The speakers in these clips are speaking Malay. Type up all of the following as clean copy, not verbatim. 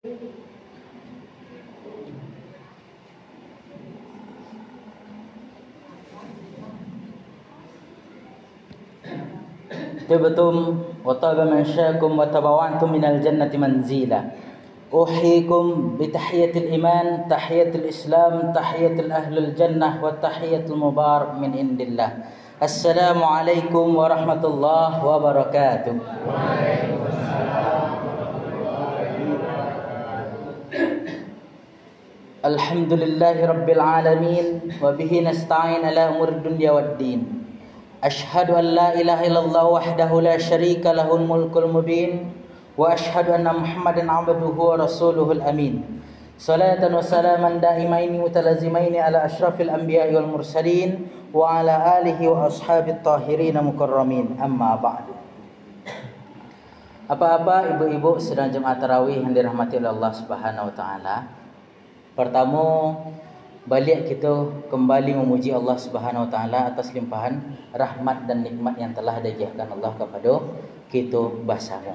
Tibtum wa taba mansyakum wa tabawantum minal jannati manzila. Uhikum bi tahiyatil iman, tahiyatil islam, tahiyatil ahlul jannah wa tahiyatul mubarak min indillah. Assalamualaikum warahmatullahi wabarakatuh. Alhamdulillahi rabbil alamin wa bihi nasta'in ala umur dunya waddin. Ashhadu an la ilaha illallah wahdahu la syarika lahul mulkul mubin wa ashhadu anna Muhammadan abduhu wa rasuluhul amin. Salatan wa salaman daimaini mutalazimaini ala asyrafil anbiya'i wal mursalin wa ala alihi wa ashabit tahirin mukarramin. Amma ba'du. Apa-apa ibu-ibu sedang jemaah tarawih yang dirahmati oleh Allah Subhanahu wa taala. Pertama, balik kita kembali memuji Allah Subhanahu wa taala atas limpahan rahmat dan nikmat yang telah diajarkan Allah kepada kita bersama.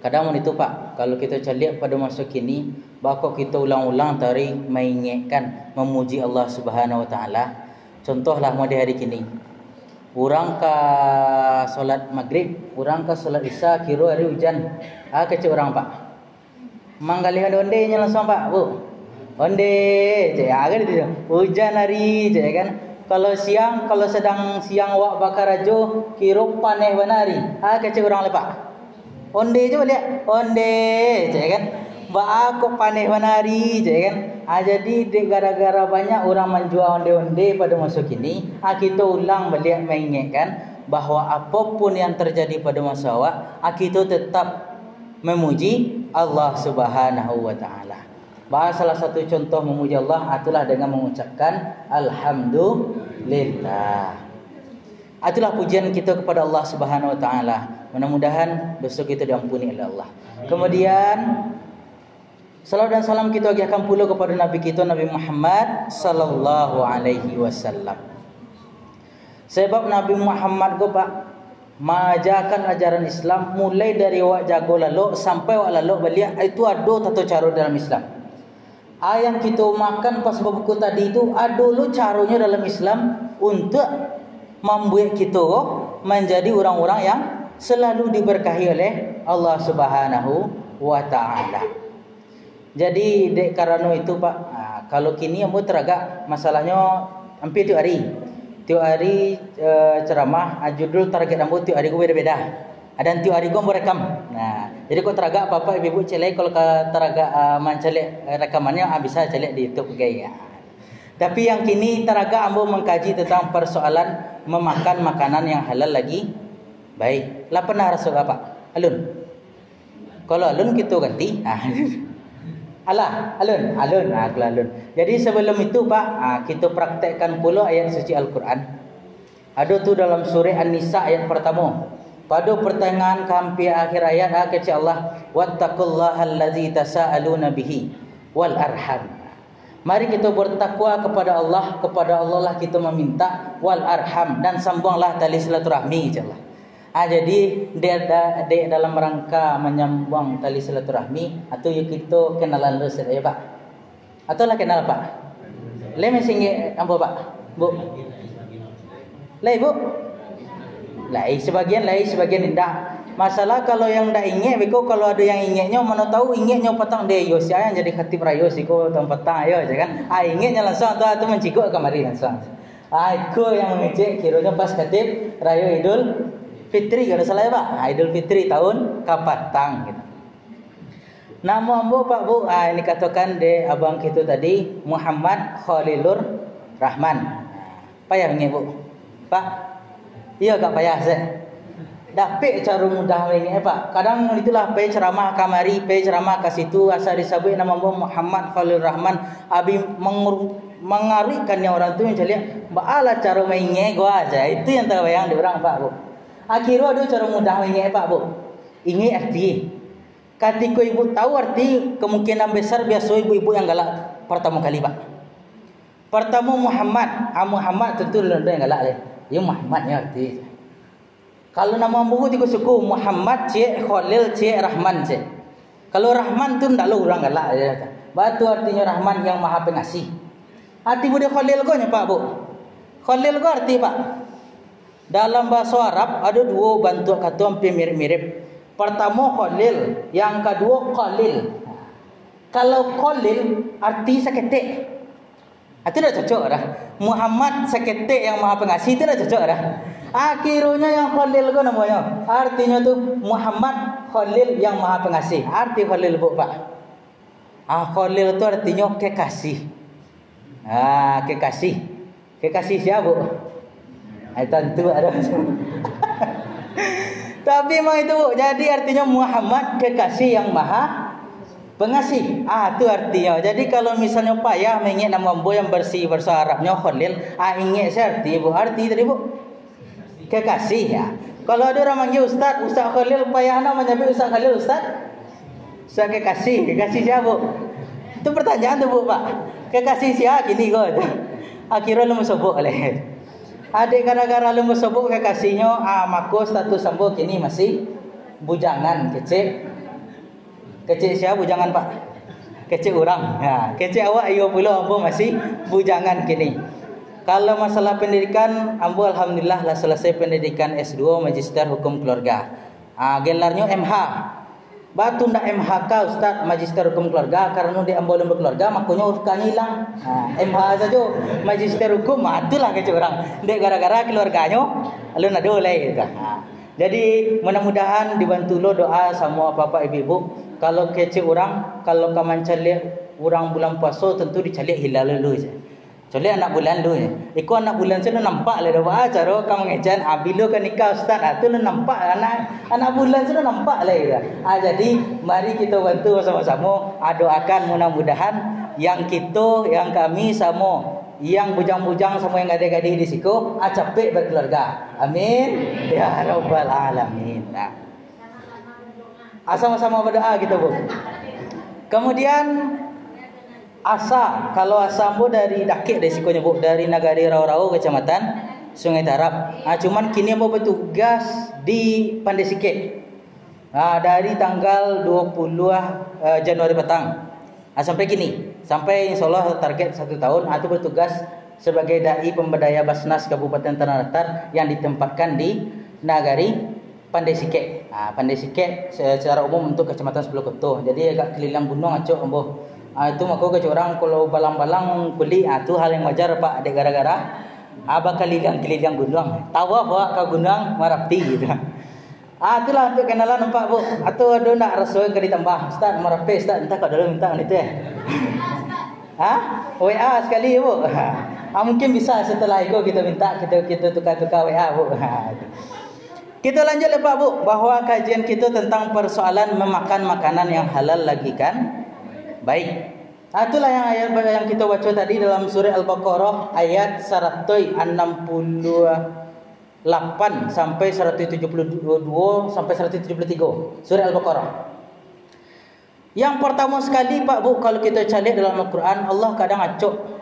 Kadang itu Pak, kalau kita caliak pada masa kini, bakal kita ulang-ulang tari mengingatkan memuji Allah Subhanahu wa taala. Contohlah pada hari kini. Orang ka solat maghrib, orang ka solat isya kira hari hujan. Kecil orang Pak. Manggalih onde-ondenya langsung Pak, Bu. Onde, cek agak itu hujan hari, cek kan. Kalau siang, kalau sedang siang wak bakar ajo, kira paneh banari. Kecil orang lepak. Onde je balik, onde, cek kan. Ba aku paneh banari, cek kan. Jadi gara-gara banyak orang menjual onde-onde pada masa kini, kita ulang balik mengingatkan bahawa apapun yang terjadi pada masa awak, kita tetap memuji Allah Subhanahu wa taala. Salah satu contoh memuji Allah itulah dengan mengucapkan alhamdulillah. Itulah pujian kita kepada Allah Subhanahu wa taala. Mudah-mudahan dosa kita diampuni oleh Allah. Kemudian salawat dan salam kita akan pula kepada Nabi kita Nabi Muhammad sallallahu alaihi wasallam. Sebab Nabi Muhammad go Pak mengajarkan ajaran Islam mulai dari wak jago lalu sampai wak lalu balik, itu ada tata cara dalam Islam. Yang kita makan pas buku tadi itu ada lu caranya dalam Islam untuk membuat kita menjadi orang-orang yang selalu diberkahi oleh Allah Subhanahu wa taala. Jadi dek karena itu Pak, kalau kini ambo teragak masalahnya hampir tiap hari ceramah, judul target ambo tiap hari gue beda-beda. Ada tiap hari gue merekam. Nah, jadi kau teragak apa-apa ibu-ibu celek kalau teragak mencalek rekamannya bisa celek di YouTube gaya. Tapi yang kini teragak ambo mengkaji tentang persoalan memakan makanan yang halal lagi baik. Lah pernah rasul apa? Alun. Kalau alun kita ganti. Alun. Jadi sebelum itu Pak, kita praktekkan pula ayat suci Al-Quran. Ada tu dalam surah An-Nisa ayat pertama. Pada pertengahan hampir akhir ayat kata Allah, wattaqullaha allazi tasaaluna bihi wal arham. Mari kita bertakwa kepada Allah lah kita meminta, wal arham, dan sambunglah tali silaturahmi insyaallah. Jadi dia dalam rangka menyambung tali silaturahmi atau kita kenalan dulu ya Pak. Atau lah kenal Pak. Le mesinge apa Pak? Bu. Le Bu. Sebagian tidak. Masalah kalau yang dah ingat, beko kalau ada yang ingatnya, mana tahu ingatnya petang dia yo saya yang jadi khatib rayo siko tang petang ayo je kan. Ingatnya langsung tu mencikuk kamari langsung. Aku yang mengecek kiranya pas khatib rayo Idul Fitri kalau salah ya Pak. Idul Fitri tahun kapatang gitu. Nama ambo Pak Bu, ini katakan de abang kita tadi Muhammad Khalilur Rahman. Payah ingat Bu. Pak. Iya gak payah saya. Dapat cara mudah ini Pak. Kadang itulah pe ceramah kamari, pe ceramah ke situ asal disebut nama Muhammad Khalil Rahman, abi mengaruikannya orang tu yang celiak. Baalah cara mainnya gua aja. Itu yang terbayang di orang Pak Bu. Akhirnya ada cara mudah mainnya Pak Bu. Ini arti. Ketika ibu tahu arti, kemungkinan besar biasa ibu-ibu yang galak pertama kali Pak. Pertama Muhammad tentu yang galak le. Ya Muhammadnya arti. Kalau nama buku tiga suku Muhammad Cik Khalil Cik Rahman Cik. Kalau Rahman tu ndak lo orang galak dia kata. Batu artinya Rahman yang Maha Pengasih. Arti bude Khalil ko nya Pak Bu. Khalil ko arti Pak. Dalam bahasa Arab ada dua bentuk kata hampir mirip-mirip. Pertama Khalil, yang kedua Khalil. Kalau Khalil arti seketik. Itu dah cocok dah. Muhammad seketik yang Maha Pengasih itu dah cocok dah. Akhirnya yang Khalil ko namanya. Artinya tu Muhammad Khalil yang Maha Pengasih. Arti Khalil Bu Pak. Khalil tu artinya kekasih. Kekasih. Kekasih siapa Bu? Tentu ada. Tapi memang itu Bu. Jadi artinya Muhammad kekasih yang Maha Pengasih. Itu artinya. Jadi kalau misalnya payah mengingat nama Bu yang bersih bahasa Arabnya Khalil, ingat saya arti Bu. Arti tadi Bu. Kekasih ya. Kalau ada orang manggil Ustaz Khalil, payah namanya Ustaz Khalil, Ustaz kekasih siapa Bu? Itu pertanyaan tu Bu Pak. Kekasih siapa gini kau? Akhirnya lu mesebut oleh. Adik gara-gara lu mesebut kekasihnya, maka status sambo kini masih bujangan kecil. Kecil siapa bujangan Pak? Kecil orang. Kecil awak ayo pula ambo masih bujangan kini. Kalau masalah pendidikan, ambo alhamdulillah lah selesai pendidikan S2 Magister Hukum Keluarga. Gelarnya MH. Batu ndak MHK Ustaz Magister Hukum Keluarga karena dia ambo lembur keluarga makanya urutkannya hilang. MH saja Magister Hukum, itulah kecil orang. Dek gara-gara keluarganya lalu nak doleh gitu. Jadi mudah-mudahan dibantu lo doa sama bapak ibu. Kalau kecil orang, kalau kaman calik orang bulan puasa tentu dicalik hilal dulu je. Soalnya anak bulan tu je. Iko anak bulan tu nampak lah dah cara kamu ngejan bila kan nikah Ustaz tu nampak anak bulan tu nampak lah dia. Jadi mari kita bantu sama-sama doakan mudah-mudahan yang kami sama yang bujang-bujang semua yang gadis-gadis di siku capek berkeluarga. Amin ya rabbal alamin. Sama-sama berdoa kita Bu. Kemudian kalau Asambo dari Dakik dari sikonya Bu, dari Nagari Rau-Rau Kecamatan Sungai Tarap. Cuman kini ambo bertugas di Pandai Sikit. Dari tanggal 20 Januari petang. Sampai kini, sampai insyaallah target 1 tahun itu bertugas sebagai dai pemberdaya Basnas Kabupaten Tanah Datar yang ditempatkan di Nagari Pandai Sikit. Pandai Sikit secara umum untuk Kecamatan Sepuluh Koto. Jadi agak keliling gunung acok ambo. Itu maka ke orang kalau balang-balang beli itu hal yang wajar Pak. Ada gara-gara bakal keliling gunung. Tawaf ke gunung Merapi gitu. Itulah untuk kenalan nampak Bu. Atau ada nak rasuah ke ditambah Ustaz Merapi Ustaz entah kat dalam minta itu WA sekali Bu. Mungkin bisa setelah itu kita minta kita tukar-tukar WA Bu. Kita lanjut Pak Bu, bahwa kajian kita tentang persoalan memakan makanan yang halal lagi kan baik. Itulah yang ayat yang kita baca tadi dalam surah Al-Baqarah ayat 168 sampai 172 sampai 173 surah Al-Baqarah. Yang pertama sekali Pak Bu, kalau kita cari dalam Al-Quran, Allah kadang acok.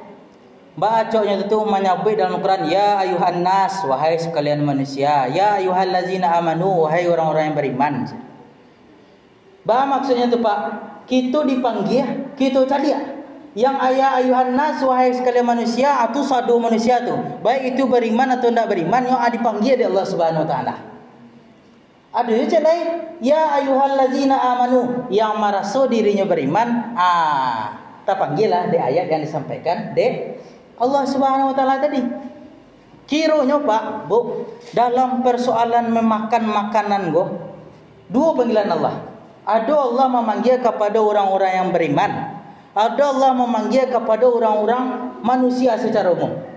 Bacanya itu menyebut dalam Al-Quran, ya ayuhan nas, wahai sekalian manusia, ya ayyuhallazina amanu, wahai orang-orang yang beriman. Maksudnya itu Pak, kita dipanggil, kita cari yang ayuhan nas, wahai sekalian manusia, atau sadu manusia tu, baik itu beriman atau tidak beriman, yang dipanggil oleh Allah Subhanahu Wa Taala. Ada je lain, ya ayyuhallazina amanu, yang merasa dirinya beriman. Terpanggil lah di ayat yang disampaikan di Allah Subhanahu Wa Taala tadi. Kiranya Pak Bu, dalam persoalan memakan makanan go, dua panggilan Allah. Ada Allah memanggil kepada orang-orang yang beriman. Ada Allah memanggil kepada orang-orang manusia secara umum.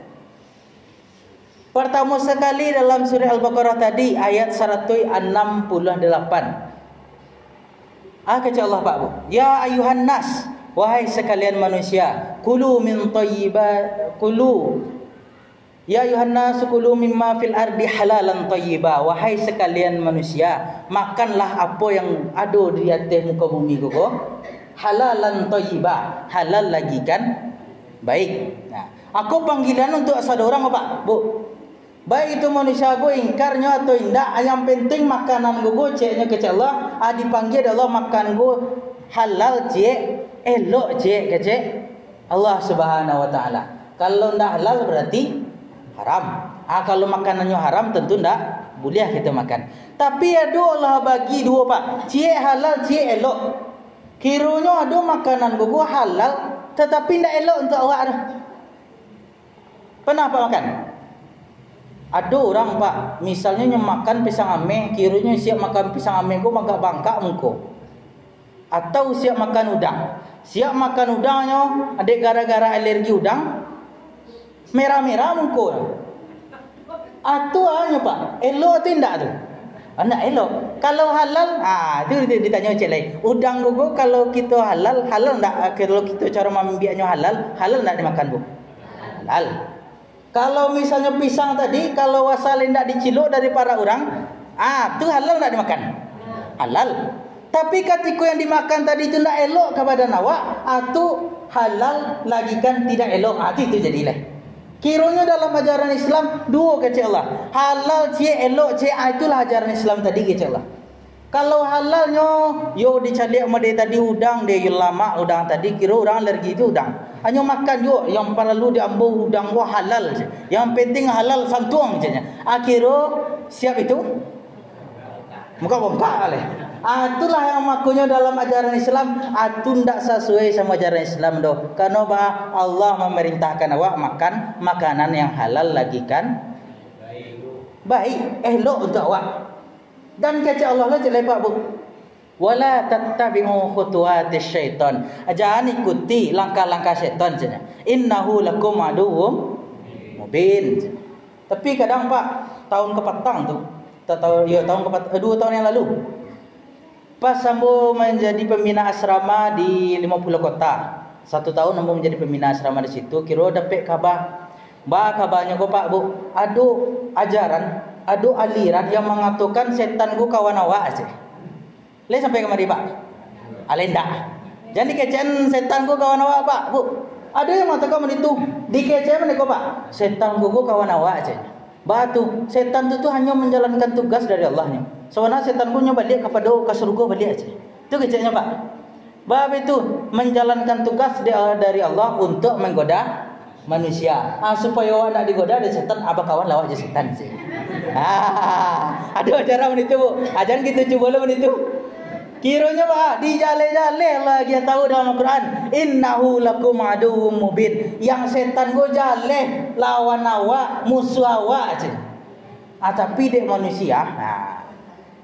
Pertama sekali dalam surah Al-Baqarah tadi ayat 168. Kata Allah Pak Bu, ya ayuhan nas, wahai sekalian manusia, kulu min thayyibat, ya ayuhan nas kulu mimma fil ardi halalan thayyiba, wahai sekalian manusia, makanlah apa yang ada di atas muka bumi kau, halalan thayyiba, halal lagi kan baik. Aku panggilan untuk satu orang apa Bu? Baik itu manusia go ingkarnya atau indah, yang penting makanan go ceknya ke Allah, dipanggil Allah makan go halal cek, elok cek kecek Allah Subhanahu wa taala. Kalau ndak halal berarti haram. Kalau makanannya haram tentu ndak boleh kita makan. Tapi ada Allah bagi dua pak, cek halal cek elok. Kiranya ada makanan gua halal tetapi ndak elok untuk awak dah. Pernah pak makan? Ada orang pak, misalnya makan pisang ame, kiranya siap makan pisang ame gua agak bangkak muka. Atau siap makan udang. Siap makan udangnya, adik gara-gara alergi udang, merah-merah muka. Atau hanya pak, elok atau tidak tu? Anak elok. Kalau halal, tu ditanya cik lain. Udang gua kalau kita halal tak? Kalau kita cara membiaknya halal tak dimakan bu? Halal. Kalau misalnya pisang tadi, kalau asal tidak diciluk dari para orang, tu halal tak dimakan? Halal. Tapi ketika yang dimakan tadi itu tidak elok kepada awak, atau halal lagi kan tidak elok, itu jadilah. Kiranya dalam ajaran Islam dua kecil Allah. Halal cik elok cik, itulah ajaran Islam tadi kecil Allah. Kalau halalnya yo dicalik sama dia tadi udang, dia lama udang tadi kira orang alergi itu udang. Hanya makan yo yang perlu diambil udang wah halal je. Yang penting halal santuang je. Akhirnya siap itu muka bongkak leh. Itulah yang makanya dalam ajaran Islam itu tidak sesuai sama ajaran Islam doh. Karena Allah memerintahkan awak makan makanan yang halal lagi kan baik elok untuk awak. Dan kata Allah lah lepak bu, wala tattabi'u khutuwatis syaitan. Jangan ikuti langkah-langkah syaitan saja. Innahu lakum aduwwum mubin. Tapi kadang pak tahun kepatang tu, tahun 2 tahun yang lalu, pas Sambo menjadi pembina asrama di 50 kota. 1 tahun Sambo menjadi pembina asrama di situ. Kira dapat kabar. Kabarnya kok pak bu, ada ajaran, ada aliran yang mengatakan setan ku kawan awak aja. Le sampai kemari pak? Alenda. Jadi kecen setan ku kawan awak pak bu. Ada yang mengatakan begitu. Di kecen mana kok pak? Setan ku kawan awak aja. Batu setan itu hanya menjalankan tugas dari Allahnya. Sebenarnya setan punya balik kepada ke surga balik aja. Itu kecaknya pak. Bab itu menjalankan tugas dari Allah untuk menggoda manusia. Supaya awak nak digoda dari setan, apa kawan lawak je setan. Ada ajaran begitu bu. Ajaran kita cuba lah begitu. Kiranya pak di jale-jale lagi tahu dalam Al-Quran. Innahu lakum aduwwum mubin. Yang setan go jale lawan awak, musuh awak aja. Tapi dek manusia.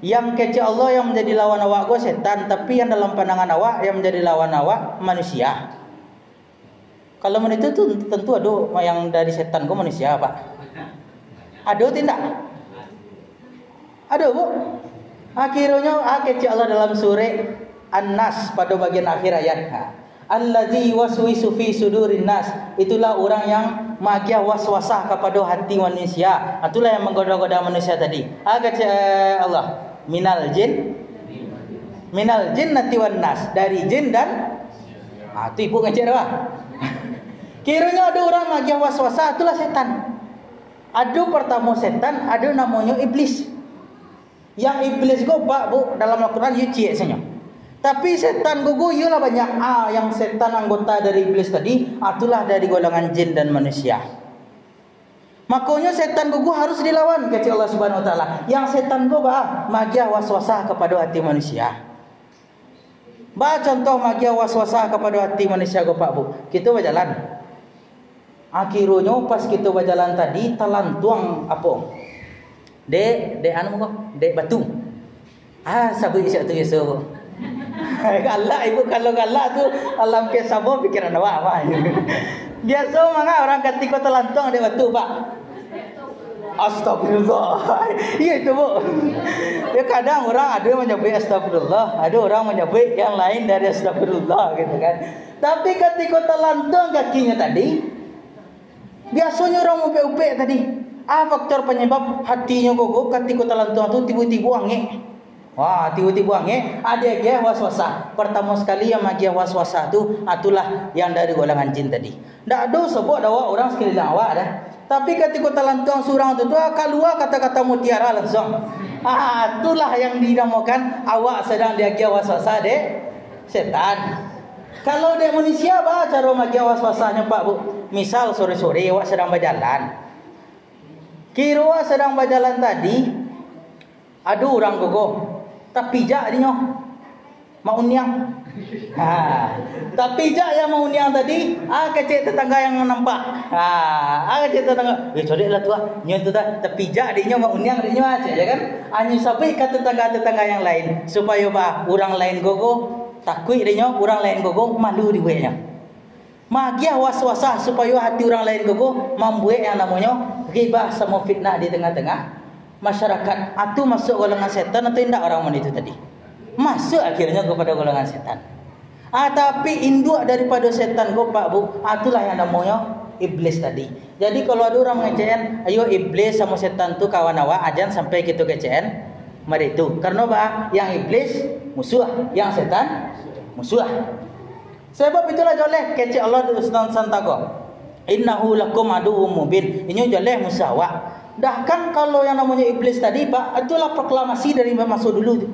Yang kecil Allah yang menjadi lawan awak gua setan, tapi yang dalam pandangan awak yang menjadi lawan awak manusia. Kalau menit itu tentu ada yang dari setan gua manusia pak. Ada tidak? Ada bu. Akhirnya kecil Allah dalam surah An-Nas pada bagian akhir ayat. Allazi waswisu fi sudurin nas. Itulah orang yang magia waswasah kepada hati manusia. Itulah yang menggoda-goda manusia tadi. Kata Allah, minal jinnati wan nas, dari jin dan itu ibu ngecek dah. Kiranya ada orang magia waswasah, itulah setan. Ada pertama setan, ada namanya iblis. Yang iblis go pak bu dalam Al-Quran yuci esanya. Tapi setan gugu ialah banyak. Yang setan anggota dari iblis tadi, itulah dari golongan jin dan manusia. Makanya setan gugu harus dilawan kata Allah Subhanahu Wa Taala. Yang setan gugu magia waswasah kepada hati manusia. Contoh magia waswasah kepada hati manusia go pak bu. Kita berjalan. Akhirnya pas kita berjalan tadi talantuang apa? Dek anu kok, dek batu. Sabu isyak tu biasa. Galak ibu kalau galak tu alam ke sabu pikiran awak apa. Biasa mangga orang ketika telantuang dek batu, Pak. Astagfirullah. Iya itu, Bu. Ya kadang orang ada menyebut astagfirullah, ada orang menyebut yang lain dari astagfirullah gitu kan. Tapi ketika telantuang kakinya tadi, biasanya orang upek-upek tadi. Faktor penyebab hatinya gugup ketika telantuang tu tiba-tiba angin. Tiba-tiba angin, ada dia waswasah. Pertama sekali yang magia waswasah tu, itulah yang dari golongan jin tadi. Tak ada sebut ada orang sekeliling awak dah. Tapi ketika telantuang surang tu keluar kata-kata mutiara langsung. Itulah yang dinamakan awak sedang diagia waswasah Setan. Kalau dia manusia bah cara magi was-wasahnya Pak Bu. Misal sore-sore awak sedang berjalan. Kira sedang berjalan tadi ada orang gogoh. Tapi jak dia mau uniang. Tapi jak yang mau uniang tadi, kecil tetangga yang nampak. Kecil tetangga. Codeklah tua. Nyo tu dah tapi jak dia mau uniang dia aja ya kan. Anyu sampai ke tetangga-tetangga yang lain supaya bah orang lain gogoh takut dia orang lain gogoh malu dibuatnya. Magia was-wasah supaya hati orang lain gogoh membuat yang namanya ghibah sama fitnah di tengah-tengah masyarakat. Itu masuk golongan setan atau tidak orang itu tadi? Masuk akhirnya kepada golongan setan. Tapi induk daripada setan go Pak Bu, itulah yang namanya iblis tadi. Jadi kalau ada orang mengecewakan, ayo iblis sama setan tu kawan awak, ajan sampai kita kecewakan mari itu. Karena bah yang iblis musuh, yang setan musuh. Sebab itulah joleh kecek Allah di Ustaz Santago. Innahu lakum aduwwum mubin. Ini joleh musuh awak. Dah kan kalau yang namanya iblis tadi Pak, itulah proklamasi dari masuk dulu tu.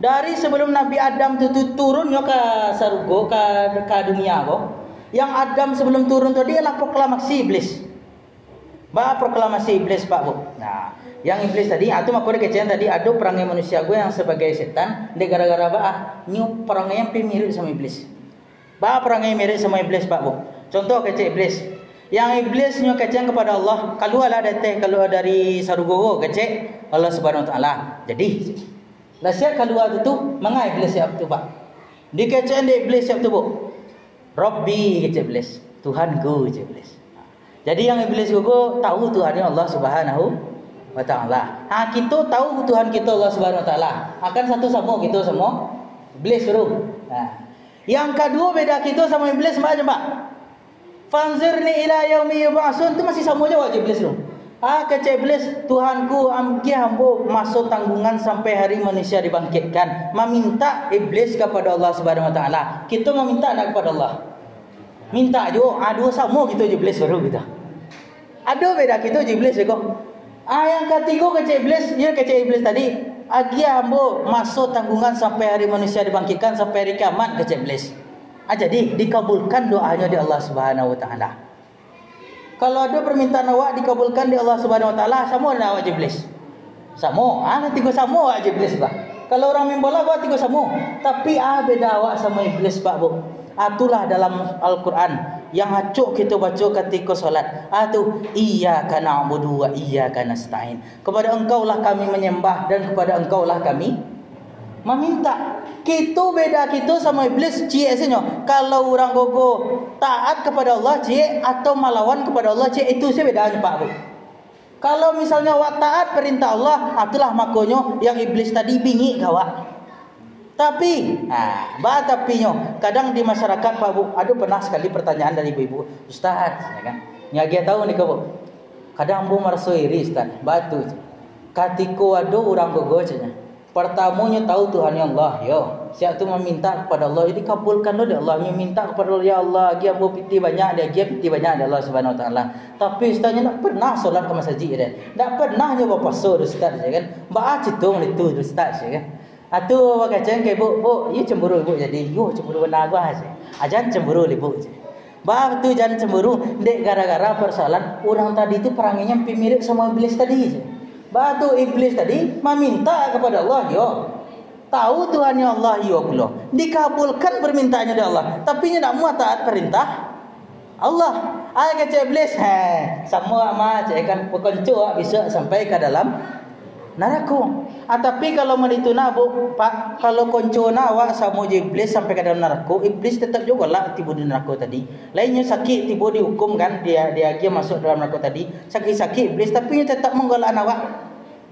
Dari sebelum Nabi Adam tu turunnya ke surga ke dunia kok. Yang Adam sebelum turun tadi adalah proklamasi iblis. Bah proklamasi iblis Pak Bu. Nah, yang iblis tadi itu makanya kecil tadi ada perangai manusia gue yang sebagai setan de gara-gara nyu perangai yang mirip sama iblis. Perangai mirip sama iblis Pak Bu. Contoh kecil iblis. Yang iblis nyu kecil kepada Allah, keluarlah dari sarugo kecil Allah Subhanahu wa taala. Jadi lasia keluar itu mengai iblis siap tu Pak. Dikecil de iblis siap tu Bu. Rabbi kecil iblis, Tuhanku kecil iblis. Jadi yang iblis gugu tahu Tuhannya Allah Subhanahu wa taala. Kita tahu Tuhan kita Allah Subhanahu wa taala. Akan satu sama kita semua iblis suruh. Yang kedua beda kita sama iblis macam Pak. Fanzirni ila yaumi yub'atsun itu masih sama aja iblis tu. Kecil iblis, Tuhanku amki hambo masuk tanggungan sampai hari manusia dibangkitkan. Meminta iblis kepada Allah Subhanahu wa taala. Kita meminta nak kepada Allah. Minta jo, dua sama kita iblis baru kita. Ada beda kita iblis kok. Yang ketiga kecil iblis, kecil iblis tadi, agia ambo masuk tanggungan sampai hari manusia dibangkitkan sampai hari kiamat kecil iblis. Jadi dikabulkan doanya di Allah Subhanahu wa taala. Kalau ada permintaan awak dikabulkan di Allah Subhanahu wa taala, sama dengan awak iblis. Sama, tiga sama awak iblis bah. Kalau orang main bola awak tiga sama. Tapi beda awak sama iblis Pak Bu. Itulah dalam Al-Quran yang acuk kita baca ketika solat. Itu iyyaka na'budu wa iyyaka nasta'in. Kepada engkaulah kami menyembah dan kepada engkaulah kami meminta. Kita beda kita sama iblis ciesnya. Kalau orang gogo taat kepada Allah cie atau melawan kepada Allah cie, itu saya bedanya Pak Bu. Kalau misalnya awak taat perintah Allah, itulah makanya yang iblis tadi bingi kawak. Tapi, tapinya kadang di masyarakat Pak Bu, ada pernah sekali pertanyaan dari ibu-ibu, Ustaz, ya kan? Nyagia tahu nih Bu. Kadang Bu merasa iri Ustaz, batu. Katiko ada orang gogocnya. Pertamanya tahu Tuhan yang Allah, yo. Siap tu meminta kepada Allah, jadi kabulkan lo dia Allah. Dia minta kepada Allah, ya Allah, dia mau piti banyak, dia piti banyak dia Allah Subhanahu wa taala. Tapi Ustaznya tak pernah solat ke masjid dia. Tak pernah nyoba puasa Ustaz, ya kan? Ba citung itu Ustaz, ya kan? Atu kacang ke bu, you cemburu ibu jadi, you cemburu benar gua aja. Ajan cemburu ibu. Bah tu jangan cemburu, dek gara-gara persoalan orang tadi itu peranginya mirip sama iblis tadi. Bah tu iblis tadi meminta kepada Allah, yo. Tahu Tuhannya Allah, yo pula. Dikabulkan permintaannya dari Allah, tapi nya tak mau taat perintah Allah. Kata iblis, sama macam kan pekonco bisa sampai ke dalam neraka. Tapi kalau menituna Bu, Pak, kalau koncona awak sama iblis sampai ke dalam neraka, iblis tetap juga lah tiba di neraka tadi. Lainnya sakit tiba dihukum kan, dia masuk dalam neraka tadi. Sakit-sakit iblis tapi tetap menggolak awak.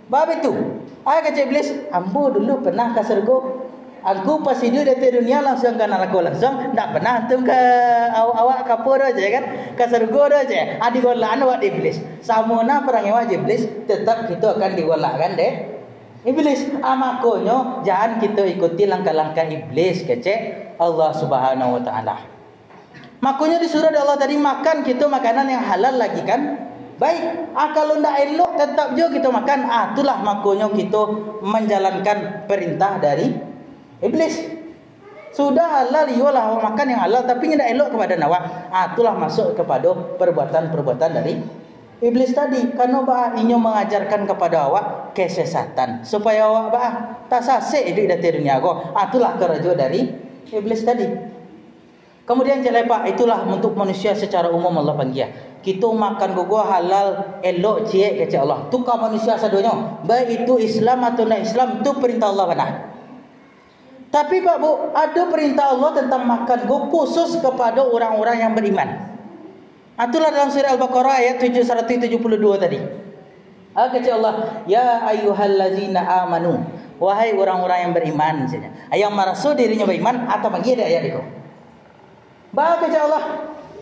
Bab itu. Kata iblis, ambo dulu pernah ke surga. Aku pas hidup di dunia langsung ke neraka langsung, tak pernah antum ke awak kapur aja kan, ke surga aja. Digolak awak iblis. Sama na perang awak iblis, tetap kita akan digolakkan deh iblis. Makanya jangan kita ikuti langkah-langkah iblis kecek Allah Subhanahu wa taala. Makanya disuruh Allah tadi makan kita makanan yang halal lagi kan? Baik. Kalau ndak elok tetap juga kita makan. Itulah makanya kita menjalankan perintah dari iblis. Sudah halal, iyalah awak makan yang halal, tapi tidak elok kepada awak. Itulah masuk kepada perbuatan-perbuatan dari iblis tadi. Karena bah inyo mengajarkan kepada awak kesesatan supaya awak bah tak sasek hidup di dunia ko. Itulah kerja dari iblis tadi. Kemudian celepak, itulah untuk manusia secara umum Allah panggil. Kita makan gogo halal elok cie kata Allah. Tukar manusia sadonya. Baik itu Islam atau non Islam, itu perintah Allah benar. Tapi Pak Bu, ada perintah Allah tentang makan go khusus kepada orang-orang yang beriman. Itulah dalam surah Al-Baqarah ayat 172 tadi. Kata Allah, ya ayyuhallazina amanu, wahai orang-orang yang beriman misalnya. Yang merasa dirinya beriman atau bagi ada ayat itu. Kata Allah,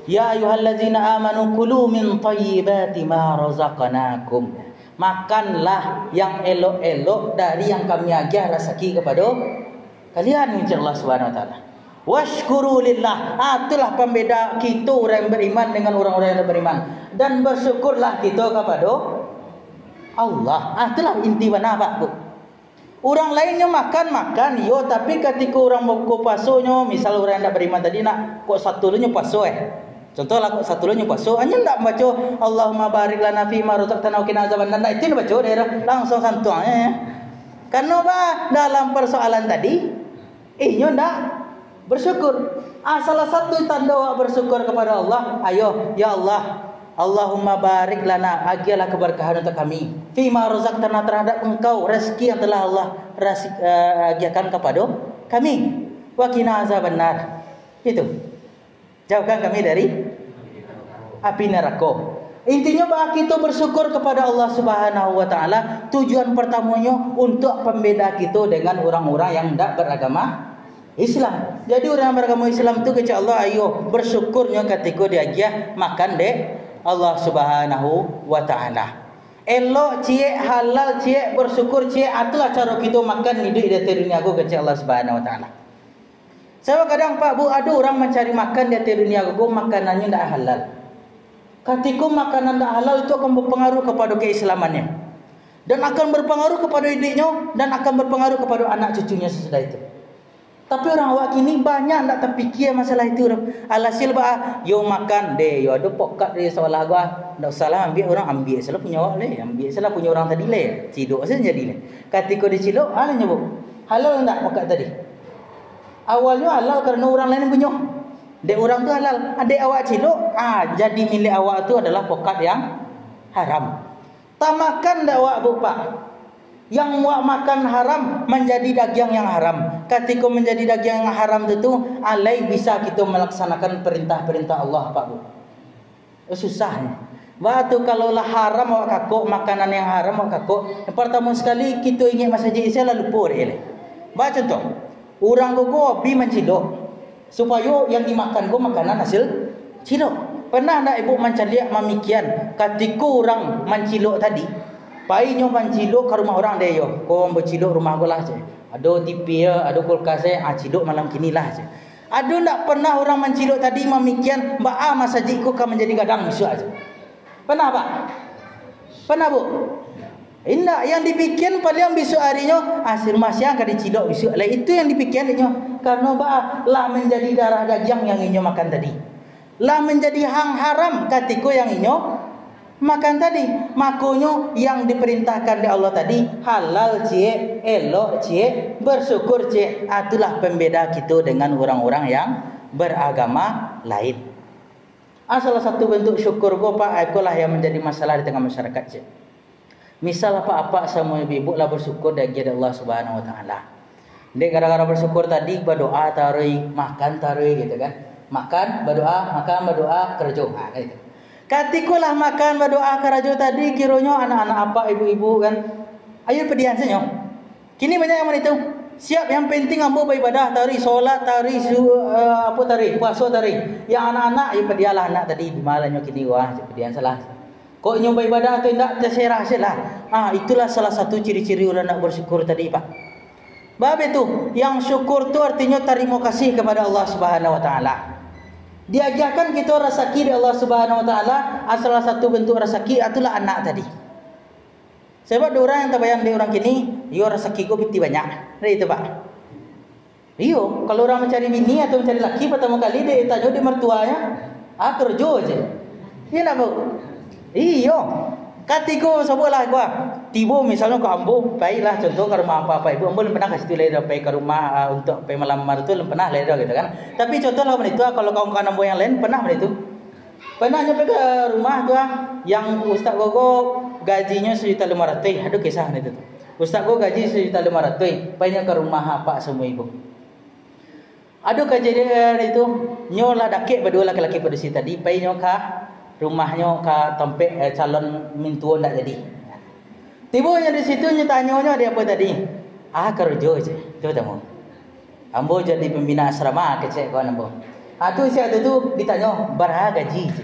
ya ayyuhallazina amanu kulu min thayyibati ma razaqnakum. Makanlah yang elok-elok dari yang kami ajar rezeki kepada kalian, insya Allah Subhanahu wa taala. Washkuru lillah. Itulah pembeda kita orang yang beriman dengan orang-orang yang tidak beriman. Dan bersyukurlah kita kepada Allah. Itulah inti benar Pak Bu. Orang lainnya makan, yo, tapi ketika orang mau pasonya, misal orang yang tidak beriman tadi nak kok satu lunya paso Contohlah kok satu lunya paso, hanya tidak baca Allahumma barik lana fi ma razaqtana wa qina azabannar. Itu baca daerah langsung santuan Karena bah dalam persoalan tadi inyo ndak bersyukur. Salah satu tanda awak bersyukur kepada Allah, ayo ya Allah, Allahumma barik lana, agilah keberkahan untuk kami fima razaqtana, terhadap engkau rezeki yang telah Allah agiakan kepada kami, wa qina azabannar. Itu jauhkan kami dari api neraka. Intinya bahwa kita bersyukur kepada Allah Subhanahu wa taala. Tujuan pertamanya untuk pembeda kita dengan orang-orang yang tidak beragama Islam. Jadi orang yang beragama Islam itu kata Allah, ayo bersyukurnya ketika dia makan dek Allah Subhanahu wa taala. Elok cie, halal cie, bersyukur cie, itulah cara kita makan hidup di dunia aku kata Allah Subhanahu wa taala. Saya kadang Pak Bu, ada orang mencari makan di dunia aku, makanannya tidak halal. Ketika makanan tidak halal itu akan berpengaruh kepada keislamannya, dan akan berpengaruh kepada hidupnya, dan akan berpengaruh kepada anak cucunya sesudah itu. Tapi orang awak kini banyak tak terfikir masalah itu. Alhasil bah, yo makan deh, yo ada pokat deh seolah gua, tak salah ambil orang, ambil salah punya awak leh, ambil salah punya orang tadi leh, ciduk saja jadi leh. Ketika diciduk, nyebut halal tak pokat tadi. Awalnya halal karena orang lain punya. Dek orang tu halal, adik awak ciduk, jadi milik awak tu adalah pokat yang haram. Tak makan dak awak bupak. Yang awak makan haram menjadi daging yang haram. Ketika menjadi daging yang haram itu, alai bisa kita melaksanakan perintah-perintah Allah Pak Bu. Susahnya. Waktu kalau lah haram awak kakuk, makanan yang haram awak kakuk, pertama sekali kita ingat masjid Isya lalu lupa dia. Baca contoh, orang gogo hobi menciduk. Supaya yang dimakan go makanan hasil cilok. Pernah tak ibu mencaliak memikian ketika orang mencilok tadi, painya mencilok ke rumah orang dia yo. Kau mencilok rumah go lah je. Ada TV ya, ada kulkas cilok malam kini lah je. Ada tak pernah orang mencilok tadi memikian, mbak masjid ko akan menjadi gadang besok aja. Pernah Pak? Pernah Bu? Indah yang dipikir paling besok harinya hasil masih akan dicidok besok. Lah itu yang dipikirnya. Karena lah menjadi darah daging yang inyo makan tadi. Lah menjadi hang haram ketika yang inyo makan tadi. Makanya yang diperintahkan oleh Allah tadi halal cie, elok cie, bersyukur cie. Itulah pembeda kita dengan orang-orang yang beragama lain. Salah satu bentuk syukur go Pak, itulah yang menjadi masalah di tengah masyarakat cie. Misal apa-apa sama ibu lah bersyukur dari Allah Subhanahu wa taala. Dia gara-gara bersyukur tadi berdoa taruh, makan taruh gitu kan. Makan berdoa, makan berdoa, kerja. Gitu. Katikulah makan berdoa kerja tadi kiranya anak-anak apa ibu-ibu kan. Ayo pedian saja. Kini banyak yang itu. Siap yang penting ambo beribadah taruh, solat taruh, apa taruh, puasa taruh. Yang anak-anak ayo pedialah anak tadi di malahnya kini wah pedian salah. Kok nyoba ibadah atau tidak terserah sajalah. Itulah salah satu ciri-ciri orang nak bersyukur tadi Pak. Bab itu, yang syukur tu artinya terima kasih kepada Allah Subhanahu wa taala. Diajarkan kita rezeki dari Allah Subhanahu wa taala, salah satu bentuk rezeki itulah anak tadi. Sebab ada orang yang terbayang di orang kini, yo rezeki go binti banyak. Nah itu Pak. Iyo, kalau orang mencari bini atau mencari laki pertama kali dia tanya di mertuanya, kerja je. Iya nak bu? Iyo, katiku sebelah gua. Tiba misalnya ke Ambo, baiklah contoh ke rumah apa ibu, Ambo belum pernah kasih tu leda pergi ke rumah untuk pergi melamar tu belum pernah leda gitu kan. Tapi contoh lah itu kalau kawan-kawan Ambo yang lain pernah itu. Pernah nyampe ke rumah tu yang Ustaz Gogo gajinya 1.500.000. Aduh kisah itu. Ustaz Gogo gaji 1.500.000, banyak ke rumah apa semua ibu. Aduh kejadian itu nyolah dakik berdua laki-laki pada si tadi pai nyoka rumahnya ka tempat calon mintua ndak jadi. Tibanya di situ tanyanya dia apa tadi? Kerja je. Tu tahu. Ambo jadi pembina asrama kecek kawan ambo. Tu siapa tu ditanya berapa gaji je.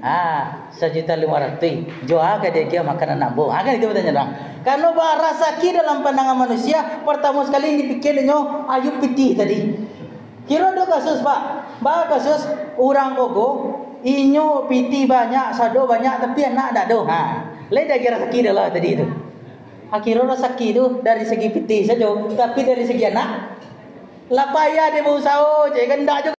1.500.000. Jual ke dia makan anak ambo. Kan itu bertanya orang. Karena rasa ki dalam pandangan manusia pertama sekali dipikirnya ayu piti tadi. Kira ada kasus pak, kasus orang Gogo, inyo piti banyak, sado banyak, tapi anak tak ada. Lain dah kira sakit dah lah tadi itu. Akhirnya sakit itu dari segi piti saja, tapi dari segi anak, lapaya dia berusaha, je kan tak juga